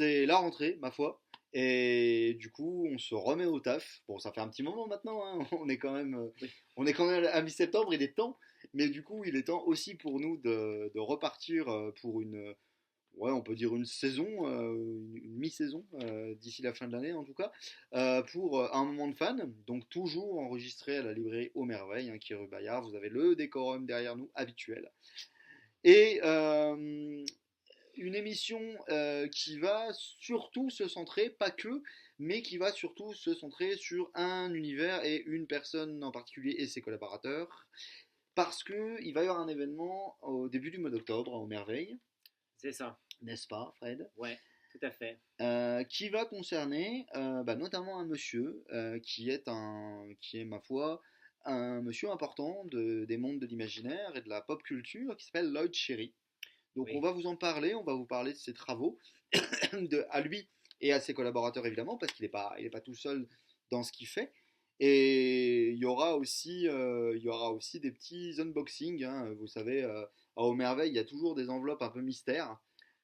c'est la rentrée, ma foi. Et du coup, on se remet au taf. Bon, ça fait un petit moment maintenant, hein. Oui. On est quand même à mi-septembre, il est temps. Mais du coup, il est temps aussi pour nous de repartir pour une, ouais, on peut dire une saison, une mi-saison, d'ici la fin de l'année en tout cas, pour un moment de fan. Donc toujours enregistré à la librairie Aux Merveilles, hein, qui est rue Bayard. Vous avez le décorum derrière nous, habituel. Et une émission qui va surtout se centrer, pas que, mais qui va surtout se centrer sur un univers et une personne en particulier et ses collaborateurs. Parce qu'il va y avoir un événement au début du mois d'octobre, aux Merveilles, C'est ça. n'est-ce pas, Fred? Ouais, tout à fait. Qui va concerner notamment un monsieur qui est, ma foi, un monsieur important des mondes de l'imaginaire et de la pop culture qui s'appelle Lloyd Cherry. Donc on Oui. va vous en parler, on va vous parler de ses travaux, à lui et à ses collaborateurs évidemment, parce qu'il est pas tout seul dans ce qu'il fait. Et il y aura aussi des petits unboxings, hein. Vous savez, à Aux Merveilles, il y a toujours des enveloppes un peu mystères.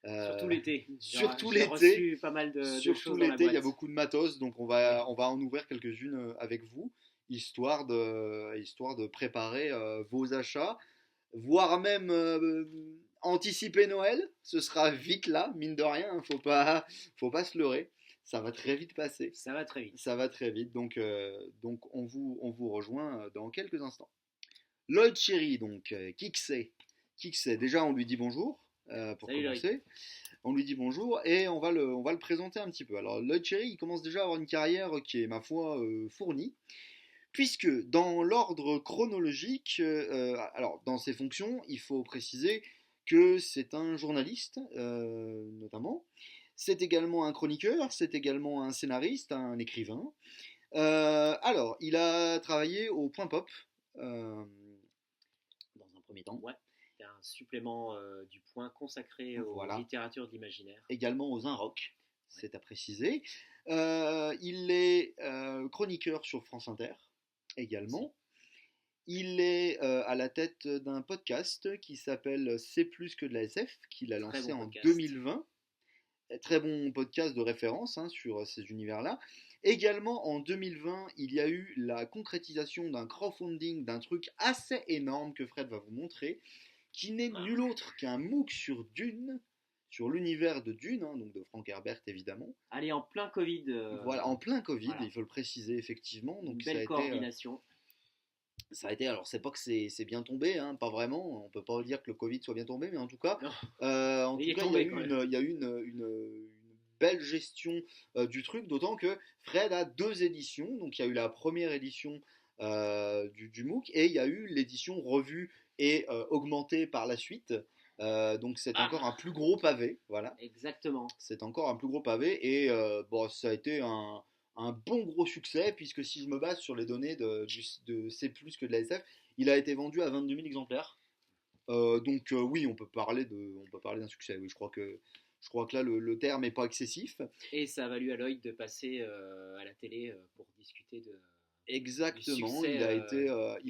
Surtout Euh, l'été. surtout J'ai l'été, reçu pas mal de surtout choses dans la l'été, il y a boîte. beaucoup de matos, donc Oui. on va en ouvrir quelques-unes avec vous, histoire de préparer vos achats, voire même anticiper Noël. Ce sera vite là, mine de rien, hein, faut pas se leurrer. Ça va très vite passer. Ça va très vite. Ça va très vite, donc on vous rejoint dans quelques instants. Lloyd Cherry, donc, qui que c'est? Qui que c'est? Déjà, on lui dit bonjour, pour Salut Loïc. commencer. On lui dit bonjour et on va le présenter un petit peu. Alors, Lloyd Cherry, il commence déjà à avoir une carrière qui est, ma foi, fournie, puisque dans l'ordre chronologique, alors dans ses fonctions, il faut préciser que c'est un journaliste, notamment. C'est également un chroniqueur, c'est également un scénariste, un écrivain. Alors, il a travaillé au Point Pop, euh, dans un premier temps. Ouais. Il y a un supplément du Point consacré aux Voilà. littératures de l'imaginaire. Également aux Inrocks, Ouais. c'est à préciser. Il est chroniqueur sur France Inter, Aussi. également. Il est à la tête d'un podcast qui s'appelle C'est plus que de la SF, qu'il a Très lancé bon en podcast. 2020. Très bon podcast de référence, hein, sur ces univers-là. Également en 2020, il y a eu la concrétisation d'un crowdfunding, d'un truc assez énorme que Fred va vous montrer, qui n'est nul autre qu'un MOOC sur Dune, sur l'univers de Dune, hein, donc de Frank Herbert évidemment. Allez, en plein Covid. Voilà, en plein Covid, Voilà. il faut le préciser effectivement. Une Donc belle coordination. ça a été, alors c'est pas que c'est bien tombé, hein, pas vraiment, on peut pas dire que le Covid soit bien tombé, mais Non, en il tout est cas tombé quand même. il y a eu une belle gestion du truc, d'autant que Fred a deux éditions, donc il y a eu la première édition du MOOC, et il y a eu l'édition revue et augmentée par la suite. Donc c'est encore un Ah, plus gros pavé, voilà. exactement. C'est encore un plus gros pavé et bon, ça a été un bon gros succès puisque si je me base sur les données de C plus que de la SF, il a été vendu à 22 000 exemplaires. Donc oui, on peut parler d'un succès. Oui, je crois que là le terme n'est pas excessif. Et ça a valu à Lloyd de passer à la télé pour discuter du Exactement, succès il du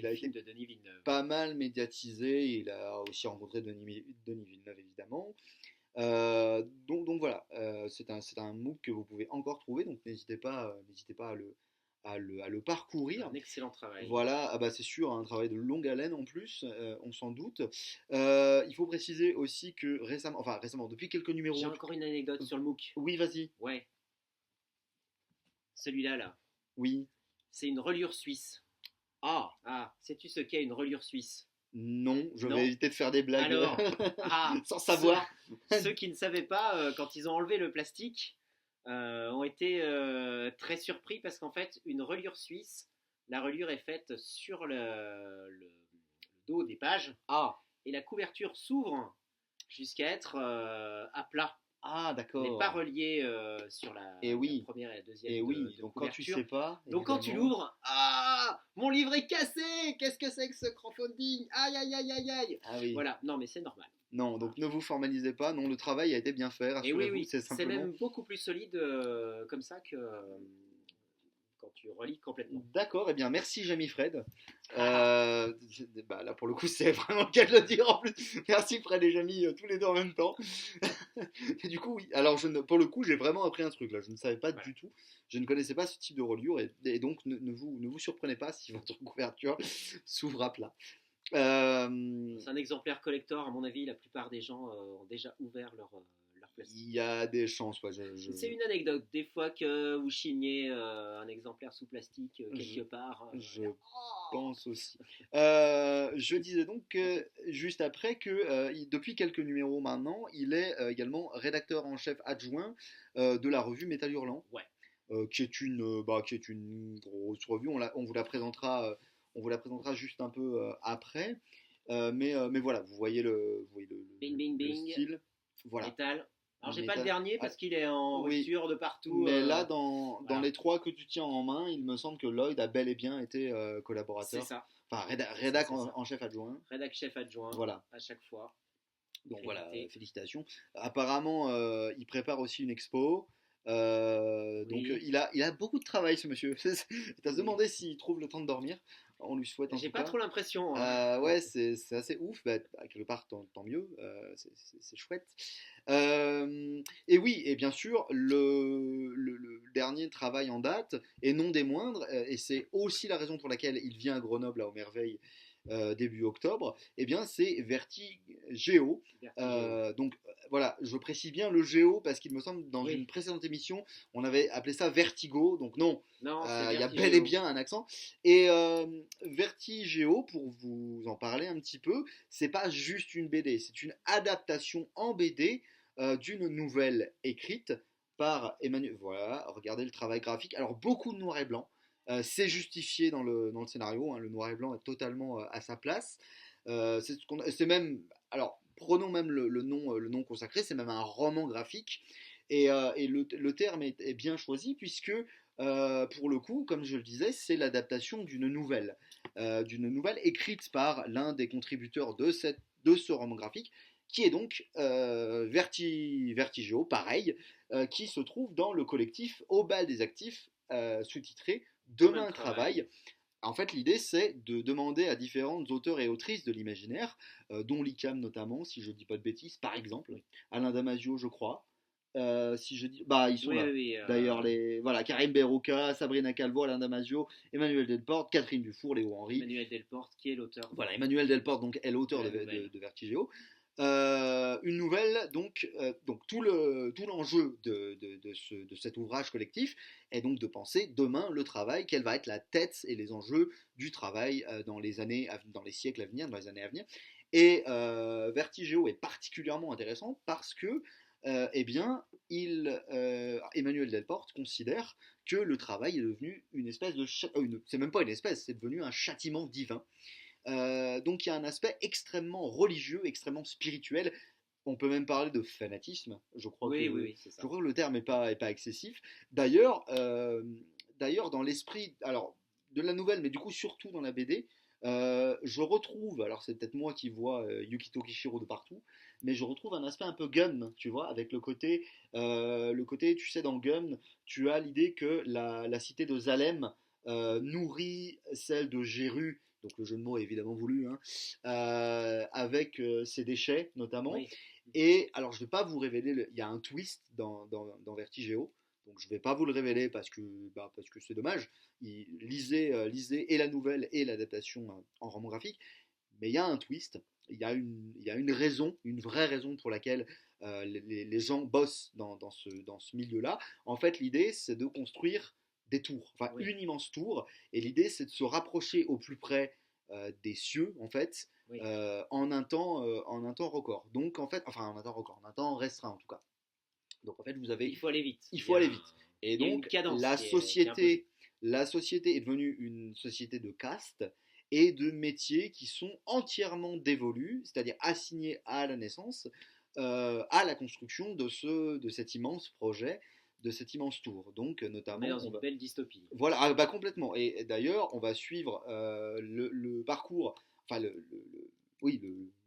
a film été de Denis Villeneuve. pas mal médiatisé. Il a aussi rencontré Denis Villeneuve évidemment. Donc voilà, c'est un MOOC que vous pouvez encore trouver, donc n'hésitez pas à le parcourir. Un excellent travail. Voilà, ah bah c'est sûr, un travail de longue haleine en plus, on s'en doute. Il faut préciser aussi que récemment, depuis quelques J'ai numéros, encore une anecdote sur le MOOC. oui, vas-y, Ouais, celui-là, là. oui, C'est une reliure suisse. ah, Ah, sais-tu ce qu'est une reliure suisse? non, je vais Non? éviter de faire des blagues Alors, ah, sans ceux, savoir. ceux qui ne savaient pas, quand ils ont enlevé le plastique, ont été très surpris parce qu'en fait, une reliure suisse, la reliure est faite sur le dos des pages Ah, et la couverture s'ouvre jusqu'à être à plat. ah, Elle n'est pas d'accord. reliée sur Et la oui, première et la deuxième et oui, de donc quand tu couverture. sais pas, Donc quand tu évidemment. l'ouvres, ah, mon livre est cassé. Qu'est-ce que c'est que ce crowdfunding? Aïe aïe aïe aïe aïe. Ah oui. Voilà, non mais c'est normal. Non, donc ne vous formalisez pas. Non, le travail a été bien fait, Et oui rassurez-vous. oui, C'est c'est simplement. même beaucoup plus solide comme ça que quand tu relis complètement. D'accord, eh bien merci Jamie Fred. Ah, Bah, là pour le coup c'est vraiment le cas de le dire en plus. Merci Fred et Jamie tous les deux en même temps. Et du coup, oui. Alors, pour le coup, j'ai vraiment appris un truc là. Je ne savais pas Voilà. du tout. Je ne connaissais pas ce type de reliure et donc ne vous surprenez pas si votre couverture s'ouvre à plat. Euh, C'est un exemplaire collector, à mon avis, la plupart des gens ont déjà ouvert leur il plastique. y a des chances. Ouais, C'est une anecdote, des fois que vous chignez un exemplaire sous plastique je, quelque part. je Oh. pense aussi. Je disais donc juste après que depuis quelques numéros maintenant, il est également rédacteur en chef adjoint de la revue Métal Hurlant. Ouais, Qui est une grosse revue. On vous la présentera juste un peu après. Mais voilà, vous voyez bing le bing, style. Voilà. métal. Alors j'ai pas le Métal. dernier Ah, parce qu'il est en oui, rupture de partout. mais là, dans Voilà, les trois que tu tiens en main, il me semble que Lloyd a bel et bien été c'est collaborateur. ça, Enfin, c'est ça, rédac c'est ça. en chef adjoint. Rédac chef adjoint Voilà. à chaque fois, Donc voilà, crédité. félicitations. Apparemment, il prépare aussi une expo. Donc Oui, il a beaucoup de travail, ce monsieur. T'as se oui. demandé s'il trouve le temps de dormir. On lui souhaite en J'ai tout pas cas. trop l'impression, hein. Ouais, c'est assez ouf. Bah, quelque part, tant mieux. C'est chouette. Et oui, et bien sûr, le dernier travail en date, et non des moindres, et c'est aussi la raison pour laquelle il vient à Grenoble, là, aux Merveilles, début octobre, et bien c'est Vertigéo. Vertigéo. Donc voilà, je précise bien le Géo parce qu'il me semble dans une Oui, précédente émission, on avait appelé ça Vertigo. Donc non, non, c'est il y a bel et Vertigéo. bien un accent. Et Vertigéo, pour vous en parler un petit peu, c'est pas juste une BD, c'est une adaptation en BD d'une nouvelle écrite par Emmanuel. Voilà, regardez le travail graphique. Alors beaucoup de noir et blanc. C'est justifié dans le scénario, hein, le noir et blanc est totalement à sa place. C'est même, alors prenons même le nom consacré, c'est même un roman graphique. Et le terme est bien choisi puisque pour le coup, comme je le disais, c'est l'adaptation d'une nouvelle écrite par l'un des contributeurs de ce roman graphique, qui est donc Vertigéo, pareil, qui se trouve dans le collectif Au bal des actifs, sous-titré Demain Demain le travail. travail. En fait, l'idée, c'est de demander à différentes auteurs et autrices de l'imaginaire, dont l'ICAM notamment, si je ne dis pas de bêtises, par exemple, Oui, Alain Damasio, je crois. Si je dis, bah, ils sont oui, là. oui. Oui, D'ailleurs, voilà, Karim Berrouca, Sabrina Calvo, Alain Damasio, Emmanuel Delporte, Catherine Dufour, Léo Henry. Emmanuel Delporte, qui est l'auteur Voilà, Emmanuel Delporte donc est de l'auteur la de nouvelle. Vertigéo. Une nouvelle, donc tout l'enjeu de cet ouvrage collectif est donc de penser demain le travail, quelle va être la tête et les enjeux du travail dans les siècles à venir, dans les années à venir. Et Vertigéo est particulièrement intéressant parce que, eh bien, Emmanuel Delporte considère que le travail est devenu une espèce c'est même pas une espèce, c'est devenu un châtiment divin. Donc il y a un aspect extrêmement religieux, extrêmement spirituel. On peut même parler de fanatisme. Je crois Oui, oui, que, oui, c'est je ça. crois que le terme est pas excessif. D'ailleurs, dans l'esprit, alors de la nouvelle, mais du coup surtout dans la BD, je retrouve, alors c'est peut-être moi qui vois Yukito Kishiro de partout, mais je retrouve un aspect un peu Gun, tu vois, avec le côté, tu sais, dans Gun, tu as l'idée que la cité de Zalem nourrit celle de Jéru, donc le jeu de mots est évidemment voulu, hein, avec ses déchets notamment. Oui. Et alors je ne vais pas vous révéler, il y a un twist dans Vertigéo, donc je ne vais pas vous le révéler parce que c'est dommage. Lisez et la nouvelle et l'adaptation en roman graphique, mais il y a un twist, il y a une raison, une vraie raison pour laquelle les gens bossent dans ce milieu-là. En fait, l'idée, c'est de construire des tours, enfin Oui, une immense tour, et l'idée, c'est de se rapprocher au plus près des cieux, en fait, oui. en un temps record. Donc, en fait, enfin, en un temps record, en un temps restreint, en tout cas. Donc, en fait, Il faut aller vite. il faut aller vite. Et Il y a une donc, cadence la qui est imposée. société, la société est devenue une société de caste et de métiers qui sont entièrement dévolus, c'est-à-dire assignés à la naissance, à la construction de cet immense projet, de cette immense tour. Donc, On est notamment, dans une belle dystopie. voilà, bah, complètement. Et d'ailleurs, on va suivre le parcours, enfin, oui,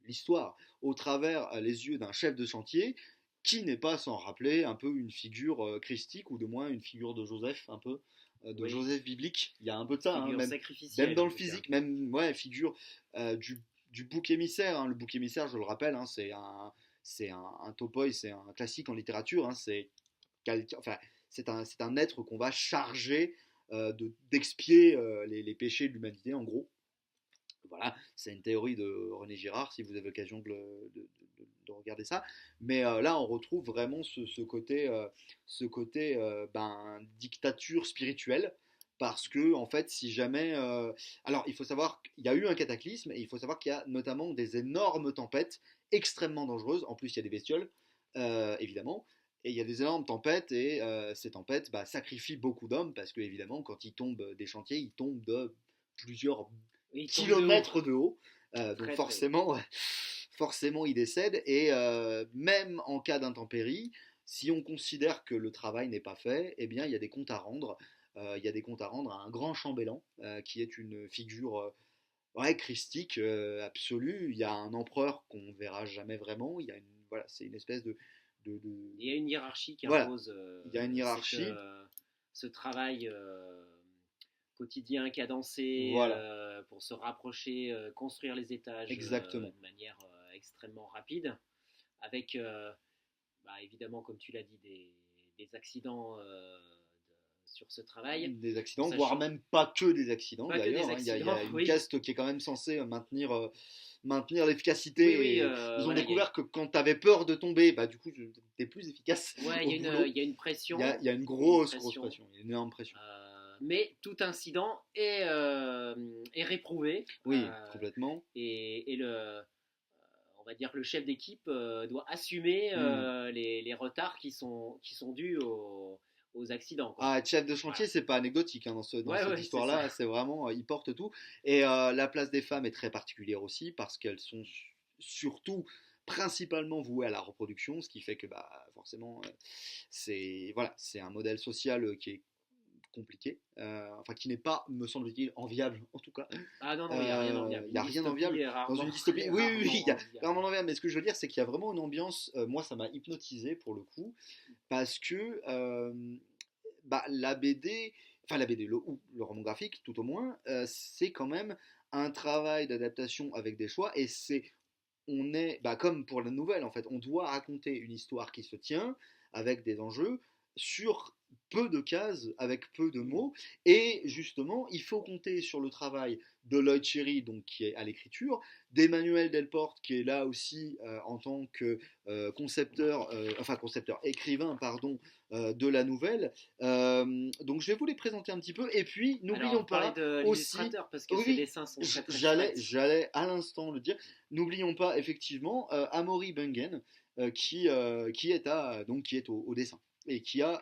l'histoire au travers les yeux d'un chef de chantier qui n'est pas sans rappeler un peu une figure christique ou de moins une figure de Joseph, un peu de Oui, Joseph biblique. Il y a un peu de ça, hein, figure même sacrificielle dans en le tout cas. physique, même ouais, figure du bouc émissaire, hein. Le bouc émissaire, je le rappelle, hein, c'est un topoi, c'est un classique en littérature, hein, enfin, c'est un être qu'on va charger d'expier les péchés de l'humanité, en gros. Voilà, c'est une théorie de René Girard, si vous avez l'occasion de regarder ça. Mais là, on retrouve vraiment ce côté dictature spirituelle. Parce que, en fait, si jamais. Alors, il faut savoir qu'il y a eu un cataclysme, et il faut savoir qu'il y a notamment des énormes tempêtes extrêmement dangereuses. En plus, il y a des bestioles, évidemment. Et il y a des énormes tempêtes, et ces tempêtes sacrifient beaucoup d'hommes, parce que, évidemment, quand ils tombent des chantiers, ils tombent de plusieurs kilomètres de haut. Donc forcément, forcément, il décède. Et même en cas d'intempérie, si on considère que le travail n'est pas fait, eh bien, il y a des comptes à rendre. Il y a des comptes à rendre à un grand chambellan, qui est une figure christique absolue. Il y a un empereur qu'on ne verra jamais vraiment. Voilà, c'est une espèce Il y a une hiérarchie qui voilà. impose Il y a une hiérarchie. Ce travail quotidien cadencé, voilà. pour se rapprocher, construire les étages de manière extrêmement rapide, avec évidemment, comme tu l'as dit, des accidents sur ce travail. Des accidents, voire même pas que des accidents d'ailleurs. Il y a une caste qui est quand même censée maintenir l'efficacité. Oui, ils ont découvert que quand tu avais peur de tomber, du coup, tu es plus efficace. Ouais, il y a une pression. Il y a une grosse pression, il y a une énorme pression. Mais tout incident est réprouvé. Oui, complètement. Et on va dire que le chef d'équipe doit assumer les retards qui sont dus aux accidents. Quoi. Ah, chef de chantier, c'est pas anecdotique dans cette histoire-là, c'est vraiment, ils portent tout. Et la place des femmes est très particulière aussi, parce qu'elles sont surtout principalement vouées à la reproduction, ce qui fait que forcément c'est un modèle social qui est compliqué, qui n'est pas, me semble-t-il, enviable en tout cas. Ah non, il n'y a rien d'enviable. Il n'y a rien d'enviable dans une dystopie. Oui, il y a vraiment d'enviable. Mais ce que je veux dire, c'est qu'il y a vraiment une ambiance. Moi, ça m'a hypnotisé pour le coup, parce que la BD, le roman graphique, tout au moins, c'est quand même un travail d'adaptation avec des choix, et on est comme pour la nouvelle en fait, on doit raconter une histoire qui se tient avec des enjeux sur peu de cases, avec peu de mots, et justement il faut compter sur le travail de Lloyd Cherry, donc qui est à l'écriture, d'Emmanuel Delporte qui est là aussi en tant que écrivain de la nouvelle. Donc je vais vous les présenter un petit peu, et puis n'oublions pas aussi, parce que ces dessins sont très j'allais à l'instant le dire, n'oublions pas effectivement Amaury Bungen qui est au dessin et qui a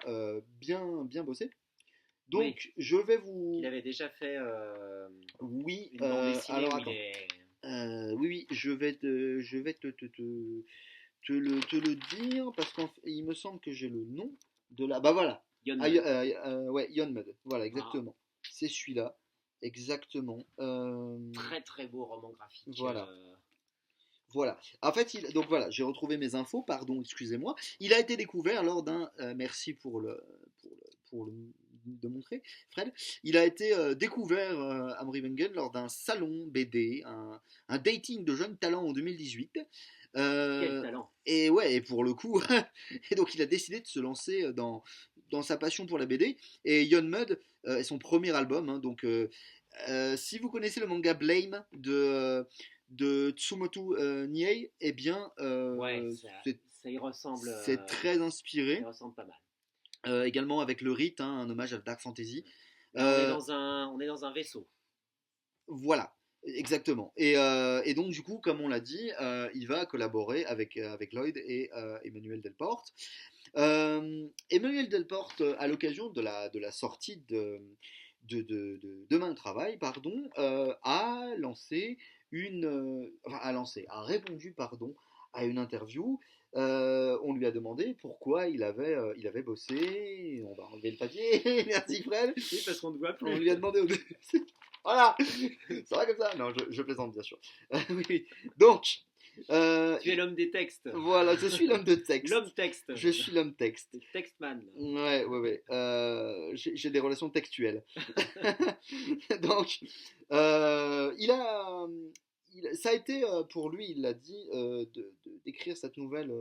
bien bossé. Donc je vais vous. Il avait déjà fait. Oui. Une bande dessinée alors attends. Oui, je vais te le dire, parce qu'il me semble que j'ai le nom de la. Voilà. Yonmud. Voilà, exactement. C'est celui-là, exactement. Très très beau roman graphique. Voilà. Voilà. En fait, j'ai retrouvé mes infos, pardon, excusez-moi. Il a été découvert lors d'un. Merci pour de montrer, Fred. Il a été découvert, Amaury Bungen, lors d'un salon BD, un dating de jeunes talents en 2018. Quel talent. Et pour le coup, et donc il a décidé de se lancer dans sa passion pour la BD. Et Yonmud est son premier album. Hein, donc, si vous connaissez le manga Blame de Tsumoto Niei, eh bien, ça y ressemble. C'est très inspiré. Ça y ressemble pas mal. Également avec le Rite, un hommage à Dark Fantasy. On est dans un vaisseau. Voilà, exactement. Et donc du coup, comme on l'a dit, il va collaborer avec Lloyd et Emmanuel Delporte. Emmanuel Delporte, à l'occasion de la sortie de Demain le Travail, a répondu à une interview. On lui a demandé pourquoi il avait bossé. On va enlever le papier. Merci Fred. Oui, parce qu'on ne voit plus. On lui a demandé. Voilà. Ça va comme ça. Non, je plaisante bien sûr. Oui. Donc. Tu es l'homme des textes. Voilà, je suis l'homme de texte. L'homme texte. Je suis l'homme texte. Textman. Ouais. J'ai des relations textuelles. Donc, il ça a été pour lui, il l'a dit, d'écrire cette nouvelle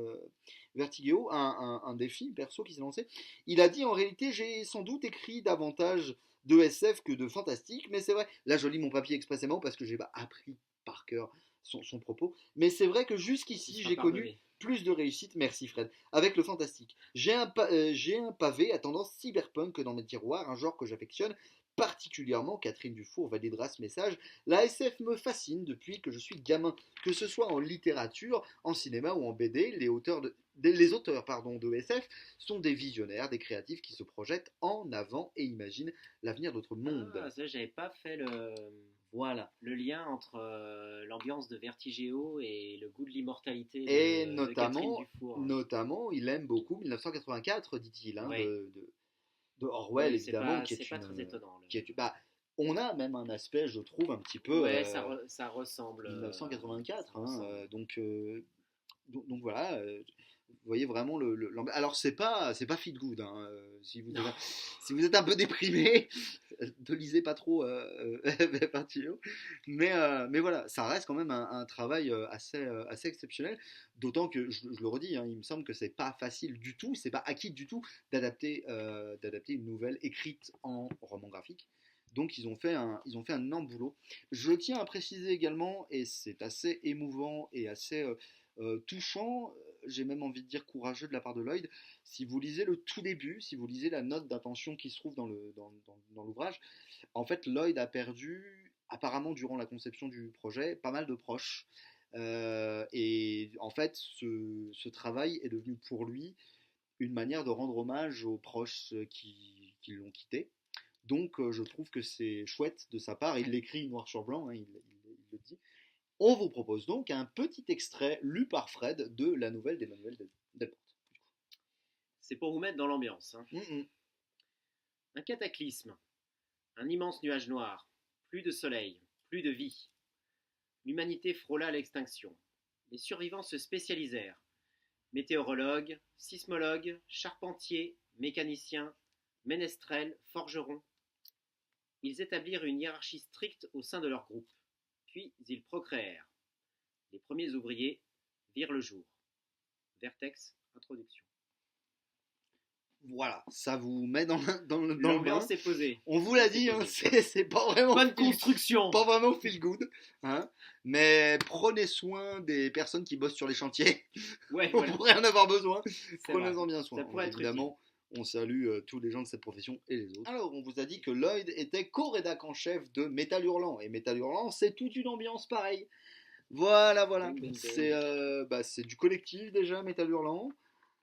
Vertigo, un défi perso qui s'est lancé. Il a dit en réalité, j'ai sans doute écrit davantage de SF que de fantastique, mais c'est vrai, là je lis mon papier expressément parce que j'ai pas appris par cœur son propos, mais c'est vrai que Il jusqu'ici sera j'ai connu pardonné. plus de réussite, merci Fred, avec le fantastique. J'ai un pavé à tendance cyberpunk dans mes tiroirs, un genre que j'affectionne particulièrement. Catherine Dufour validera ce message. La SF me fascine depuis que je suis gamin, que ce soit en littérature, en cinéma ou en BD. Les auteurs de SF sont des visionnaires, des créatifs qui se projettent en avant et imaginent l'avenir d'autre Ah, monde. ça, j'avais pas fait Voilà. le lien entre l'ambiance de Vertigéo et le goût de l'immortalité Et de Catherine Dufour. notamment, il aime beaucoup 1984, dit-il, hein, Oui, de Orwell, oui, évidemment, qui c'est est pas très une. étonnant. Qui est, bah, on a même un aspect, je trouve, un petit peu Ouais, ça ressemble. Ça 1984. Hein, ressemble. donc voilà, vous voyez vraiment alors c'est pas feel good. Hein, Non. si vous êtes un peu déprimé, ne lisez pas trop Vertigo. Mais voilà, ça reste quand même un travail assez exceptionnel. D'autant que je le redis, hein, il me semble que c'est pas facile du tout, c'est pas acquis du tout d'adapter une nouvelle écrite en roman graphique. Donc ils ont fait un énorme boulot. Je tiens à préciser également, et c'est assez émouvant et assez touchant, j'ai même envie de dire courageux de la part de Lloyd, si vous lisez le tout début, si vous lisez la note d'intention qui se trouve dans l'ouvrage, en fait Lloyd a perdu, apparemment durant la conception du projet, pas mal de proches. Et en fait, ce travail est devenu pour lui une manière de rendre hommage aux proches qui l'ont quitté. Donc je trouve que c'est chouette de sa part, il l'écrit noir sur blanc, hein, il le dit. On vous propose donc un petit extrait lu par Fred de la nouvelle d'Emmanuel Delporte. C'est pour vous mettre dans l'ambiance. Hein. Un cataclysme, un immense nuage noir, plus de soleil, plus de vie. L'humanité frôla l'extinction. Les survivants se spécialisèrent. Météorologues, sismologues, charpentiers, mécaniciens, ménestrels, forgerons. Ils établirent une hiérarchie stricte au sein de leur groupe. Puis ils procréèrent. Les premiers ouvriers virent le jour. Vertex, introduction. Voilà, ça vous met dans le bain. L'ambiance est posée. On vous l'a dit, hein, c'est pas vraiment bonne construction. Pas vraiment feel good, hein, mais prenez soin des personnes qui bossent sur les chantiers. Ouais, on pourrait en avoir besoin. C'est Prenez-en bien soin. Ça pourrait être évidemment, on salue tous les gens de cette profession et les autres. Alors, on vous a dit que Lloyd était co-rédac en chef de Métal Hurlant. Et Métal Hurlant, c'est toute une ambiance pareille. Voilà. Ding, ding, ding. C'est du collectif déjà, Métal Hurlant.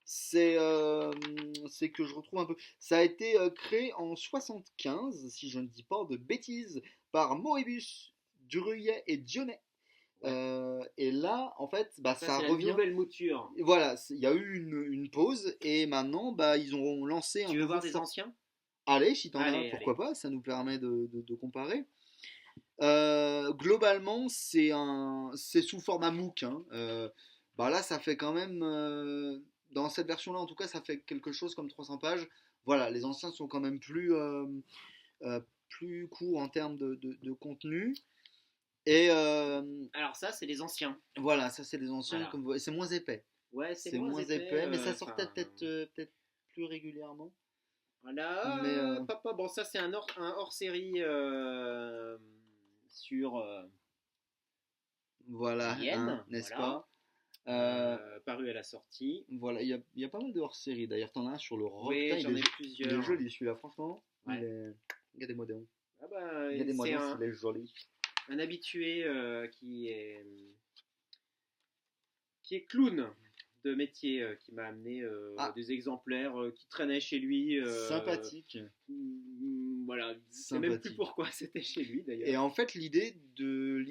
C'est que je retrouve un peu. Ça a été créé en 75, si je ne dis pas de bêtises, par Moebius, Druyet et Dionnet. Et là, en fait, ça revient. La nouvelle mouture. Voilà, il y a eu une pause et maintenant, ils ont lancé un. Tu veux voir des anciens? Allez, si t'en as, pourquoi pas, ça nous permet de comparer. Globalement, c'est sous format MOOC. Hein. Là, ça fait quand même. Dans cette version-là, en tout cas, ça fait quelque chose comme 300 pages. Voilà, les anciens sont quand même plus courts en termes de contenu. Et alors ça, c'est les anciens. Voilà, ça c'est les anciens. Voilà. Comme c'est moins épais. Ouais, c'est moins épais, mais ça sortait peut-être plus régulièrement. Voilà. Mais Papa, bon, ça c'est un hors-série sur. Voilà, hein, n'est-ce pas? Paru à la sortie. Voilà, il y a pas mal de hors-série. D'ailleurs, t'en as un sur le rock. Oui, j'en ai plusieurs. Il est joli celui-là, franchement. Ouais. Regardez-moi donc. Ah bah, Regardez-moi donc, il est joli. Un habitué qui est clown de métier qui m'a amené des exemplaires qui traînaient chez lui. Sympathique. Voilà, je sais même plus pourquoi c'était chez lui d'ailleurs. Et en fait, l'idée de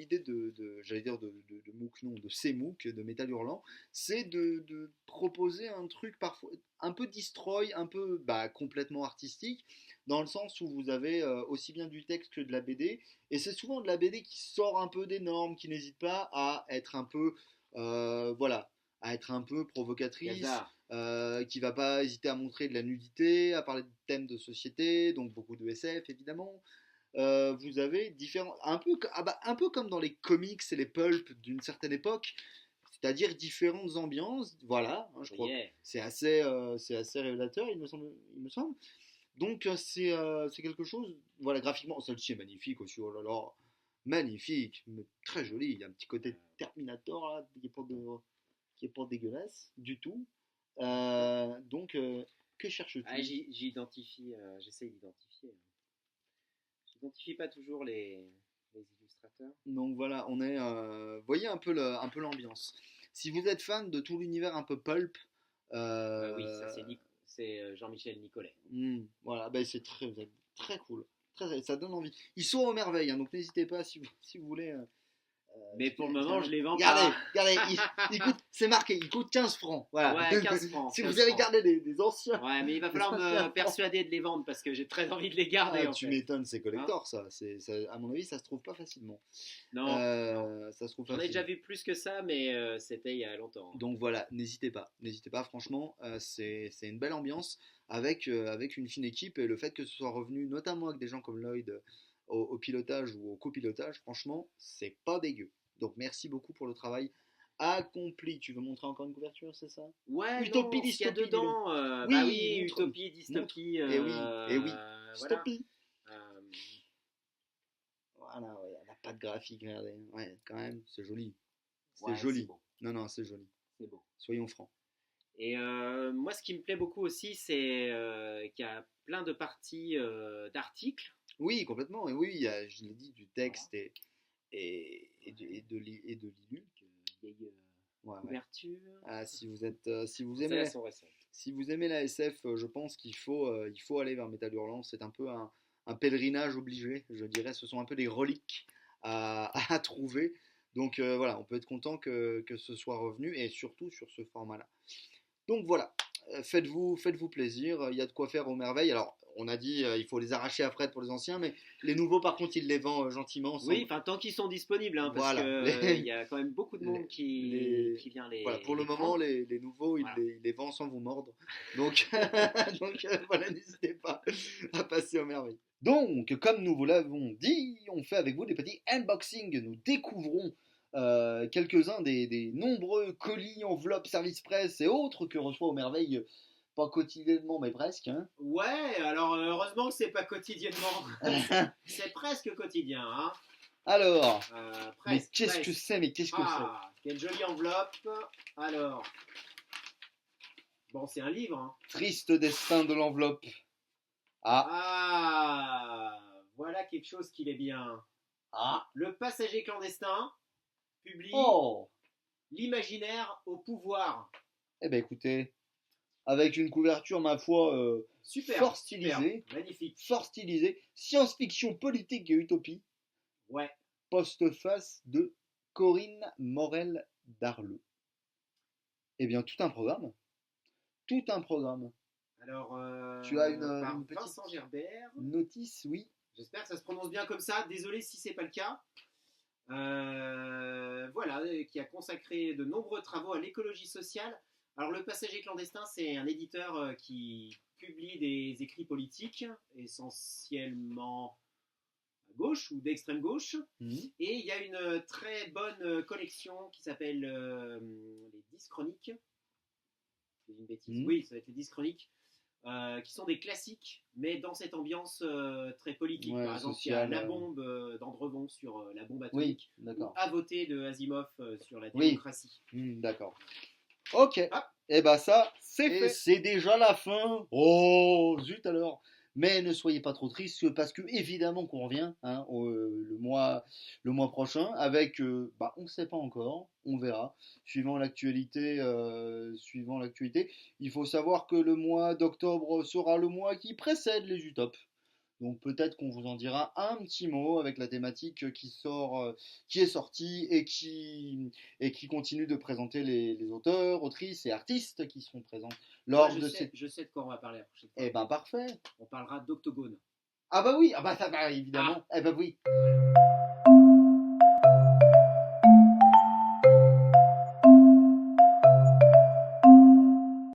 j'allais dire de MOOC, non, de ces MOOC, de Métal Hurlant, c'est de proposer un truc parfois un peu destroy, un peu complètement artistique, dans le sens où vous avez aussi bien du texte que de la BD, et c'est souvent de la BD qui sort un peu des normes, qui n'hésite pas à être un peu, à être un peu provocatrice, qui va pas hésiter à montrer de la nudité, à parler de thèmes de société, donc beaucoup de SF évidemment, vous avez différents, un peu comme dans les comics et les pulps d'une certaine époque, c'est-à-dire différentes ambiances. Voilà, hein, je crois que Yeah. c'est assez révélateur, il me semble. Il me semble. Donc c'est quelque chose, voilà, graphiquement, celle-ci est magnifique aussi, oh là là, magnifique, mais très jolie. Il y a un petit côté Terminator là, qui est pas dégueulasse du tout. Donc, que Ah, cherches-tu? j'identifie, j'essaie d'identifier. J'identifie pas toujours les illustrateurs. Donc voilà, voyez un peu l'ambiance. Si vous êtes fan de tout l'univers un peu pulp, Oui, ça euh, c'est Jean-Michel Nicolet. voilà, ben c'est très cool. Ça donne envie. Ils sont aux merveilles, hein, donc n'hésitez pas si vous voulez. Mais pour le moment, je les vends Regardez, pas. regardez, c'est marqué, il coûte 15 francs. Voilà. Ouais, 15 francs. Si 15 vous avez francs. gardé des anciens. Ouais, mais il va des falloir anciens me francs. persuader de les vendre parce que j'ai très envie de les garder Ah, en tu fait. m'étonnes, c'est Hein. collector ça. À mon avis, ça se trouve pas facilement. Non, non. Ça se trouve J'en ai déjà facilement. vu plus que ça, mais c'était il y a longtemps. Donc voilà, n'hésitez pas, franchement, c'est une belle ambiance avec une fine équipe et le fait que ce soit revenu notamment avec des gens comme Lloyd au pilotage ou au copilotage, franchement, c'est pas dégueu. Donc merci beaucoup pour le travail accompli. Tu veux montrer encore une couverture, c'est ça? Ouais, Utopie, non, ce qu'il y a dystopie, dis-le. dedans, bah Oui, oui, montre, utopie, montre. dystopie, Et oui, voilà. dystopie. Euh, Voilà, ouais, la patte graphique, regardez. Ouais, quand même, c'est joli. C'est ouais, c'est joli. beau, Non, non, c'est joli. c'est beau. Soyons francs. Et moi, ce qui me plaît beaucoup aussi, c'est qu'il y a plein de parties d'articles. Oui, complètement. Et oui, je l'ai dit, du Voilà. texte et de l'ILU. Vieille Ouais, ouais. couverture. Ah, si vous aimez, Celles-là sont récentes. si vous aimez la SF, je pense il faut aller vers Métal Hurlant. C'est un peu un pèlerinage obligé, je dirais. Ce sont un peu des reliques à trouver. Donc voilà, on peut être content que ce soit revenu et surtout sur ce format-là. Donc voilà, faites-vous plaisir, il y a de quoi faire aux merveilles. Alors, on a dit il faut les arracher à Fred pour les anciens, mais les nouveaux, par contre, il les vend gentiment. Oui, enfin, tant qu'ils sont disponibles, hein, parce Voilà, que il y a quand même beaucoup de monde qui vient voilà, pour le les moment, prendre. les nouveaux, Voilà. il les vend sans vous mordre. Donc, voilà, n'hésitez pas à passer aux merveilles. Donc, comme nous vous l'avons dit, on fait avec vous des petits unboxings. Nous découvrons quelques-uns des nombreux colis, enveloppes, services presse et autres que reçoit aux merveilles, pas quotidiennement, mais presque. Hein. Ouais, alors heureusement que c'est pas quotidiennement. C'est presque quotidien, hein. Alors, mais Presque, qu'est-ce que presque. c'est, mais qu'est-ce que Ah, quelle jolie enveloppe. Alors, bon, c'est un livre, hein. c'est? Triste destin de l'enveloppe. Ah, Ah, voilà quelque chose qui est bien. ah, Le passager clandestin publie oh. L'imaginaire au pouvoir. Eh ben écoutez, avec une couverture, ma foi, Super, fort super, stylisée, magnifique. science-fiction, politique et utopie, Ouais. postface de Corinne Morel Darleux. Eh bien, tout un programme. Alors, Tu as par une petite Vincent Gerbert. notice, oui. J'espère que ça se prononce bien comme ça. Désolé si c'est pas le cas. Voilà, qui a consacré de nombreux travaux à l'écologie sociale. Alors, Le Passager clandestin, c'est un éditeur qui publie des écrits politiques, essentiellement à gauche ou d'extrême gauche. Et il y a une très bonne collection qui s'appelle les 10 chroniques. C'est une bêtise. Oui, ça va être les 10 chroniques. Qui sont des classiques, mais dans cette ambiance très politique. Ouais, Par exemple, sociale, il y a La bombe d'Andrevon sur la bombe Oui, atomique, ou d'accord. À voter de Asimov sur la Oui. démocratie. D'accord. Ok. Hop. Et bah ça, C'est fait. c'est déjà la fin. Oh, zut alors. Mais ne soyez pas trop tristes parce que évidemment qu'on revient hein, le mois prochain avec, on ne sait pas encore, on verra, suivant l'actualité. Il faut savoir que le mois d'octobre sera le mois qui précède les Utopes. Donc peut-être qu'on vous en dira un petit mot avec la thématique qui est sortie et qui continue de présenter les auteurs, autrices et artistes qui seront présents lors Moi, de cette... je sais de quoi on va parler la prochaine fois. Eh ben parfait. On parlera d'Octogone. Ah bah oui, ah bah ça va évidemment. Eh ben oui.